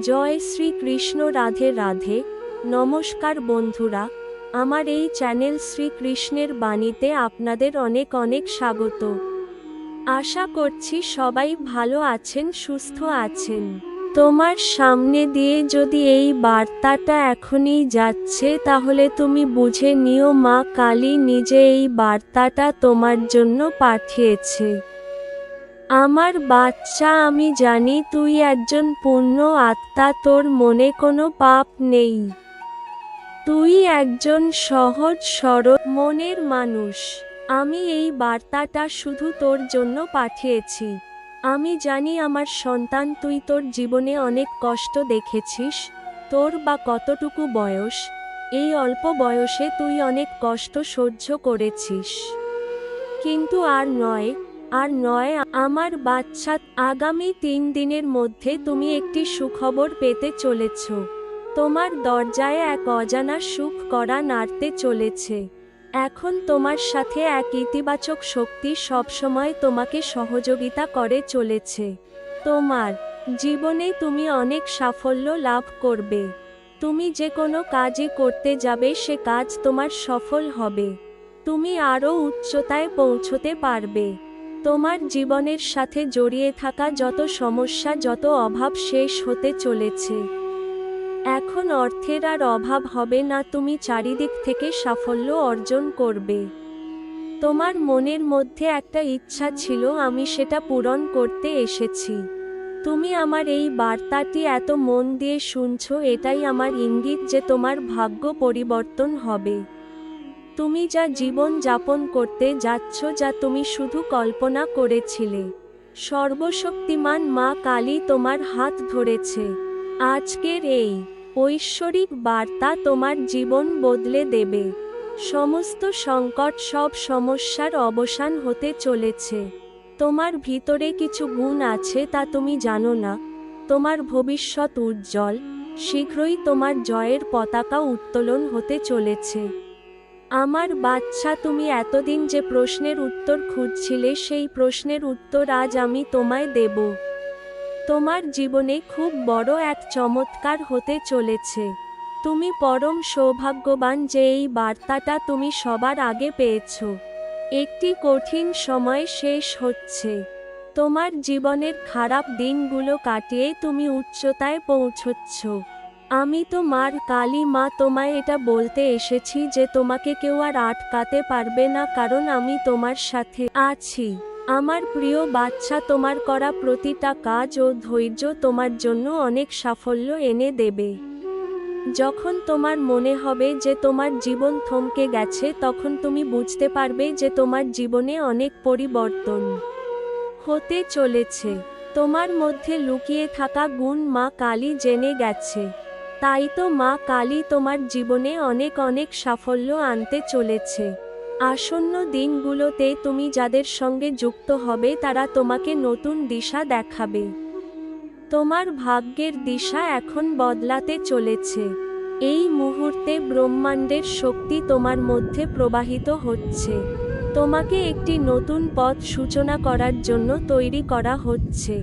জয় শ্রীকৃষ্ণ। রাধে রাধে। নমস্কার বন্ধুরা, আমার এই চ্যানেল শ্রীকৃষ্ণের বাণীতে আপনাদের অনেক অনেক স্বাগত। আশা করছি সবাই ভালো আছেন, সুস্থ আছেন। তোমার সামনে দিয়ে যদি এই বার্তাটা এখনই যাচ্ছে, তাহলে তুমি বুঝে নিও মা কালী নিজে এই বার্তাটা তোমার জন্য পাঠিয়েছে। আমার বাচ্চা, আমি জানি তুই একজন পূর্ণ আত্মা, তোর মনে কোনো পাপ নেই। তুই একজন সহজ সরল মনের মানুষ। আমি এই বার্তাটা শুধু তোর জন্য পাঠিয়েছি। আমি জানি আমার সন্তান, তুই তোর জীবনে অনেক কষ্ট দেখেছিস। তোর বা কতটুকু বয়স, এই অল্প বয়সে তুই অনেক কষ্ট সহ্য করেছিস। কিন্তু আর নয় আমার বাচ্চা, আগামী 3 দিনের মধ্যে তুমি একটি সুখবর পেতে চলেছ। তোমার দরজায় এক অজানা সুখ করা নাড়তে চলেছে। এখন তোমার সাথে এক ইতিবাচক শক্তি সবসময় তোমাকে সহযোগিতা করে চলেছে। তোমার জীবনে তুমি অনেক সাফল্য লাভ করবে। তুমি যে কোনো কাজই করতে যাবে, সে কাজ তোমার সফল হবে। তুমি আরও উচ্চতায় পৌঁছতে পারবে। তোমার জীবনের সাথে জড়িয়ে থাকা যত সমস্যা, যত অভাব শেষ হতে চলেছে। এখন অর্থের আর অভাব হবে না, তুমি চারিদিক থেকে সাফল্য অর্জন করবে। তোমার মনের মধ্যে একটা ইচ্ছা ছিল, আমি সেটা পূরণ করতে এসেছি। তুমি আমার এই বার্তাটি এত মন দিয়ে শুনছো, এটাই আমার ইঙ্গিত যে তোমার ভাগ্য পরিবর্তন হবে। তুমি যা জীবন যাপন করতে যাচ্ছ, যা তুমি শুধু কল্পনা করেছিলে, সর্বশক্তিমান মা কালী তোমার হাত ধরেছে। আজকের এই ঐশ্বরিক বার্তা তোমার জীবন বদলে দেবে। সমস্ত সংকট, সব সমস্যার অবসান হতে চলেছে। তোমার ভিতরে কিছু গুণ আছে, তা তুমি জানো না। তোমার ভবিষ্যৎ উজ্জ্বল। শীঘ্রই তোমার জয়ের পতাকা উত্তোলন হতে চলেছে। আমার বাচ্চা, তুমি এতদিন যে প্রশ্নের উত্তর খুঁজছিলে, সেই প্রশ্নের উত্তর আজ আমি তোমায় দেব। তোমার জীবনে খুব বড় এক চমৎকার হতে চলেছে। তুমি পরম সৌভাগ্যবান যে এই বার্তাটা তুমি সবার আগে পেয়েছ। একটি কঠিন সময় শেষ হচ্ছে। তোমার জীবনের খারাপ দিনগুলো কাটিয়ে তুমি উচ্চতায় পৌঁছচ্ছ। আমি তো মার কালী মা তোমায় এটা বলতে এসেছি যে তোমাকে কেউ আর আটকাতে পারবে না, কারণ আমি তোমার সাথে আছি। আমার প্রিয় বাচ্চা, তোমার করা প্রতিটা কাজ ও ধৈর্য তোমার জন্য অনেক সাফল্য এনে দেবে। যখন তোমার মনে হবে যে তোমার জীবন থমকে গেছে, তখন তুমি বুঝতে পারবে যে তোমার জীবনে অনেক পরিবর্তন হতে চলেছে। তোমার মধ্যে লুকিয়ে থাকা গুণ মা কালী জেনে গেছে। তাই তো মা কালী তোমার জীবনে অনেক অনেক সাফল্য আনতে চলেছে। আসন্ন দিনগুলোতে তুমি যাদের সঙ্গে যুক্ত হবে, তারা তোমাকে নতুন দিশা দেখাবে। তোমার ভাগ্যের দিশা এখন বদলাতে চলেছে। এই মুহূর্তে ব্রহ্মাণ্ডের শক্তি তোমার মধ্যে প্রবাহিত হচ্ছে। তোমাকে একটি নতুন পথ সূচনা করার জন্য তৈরি করা হচ্ছে।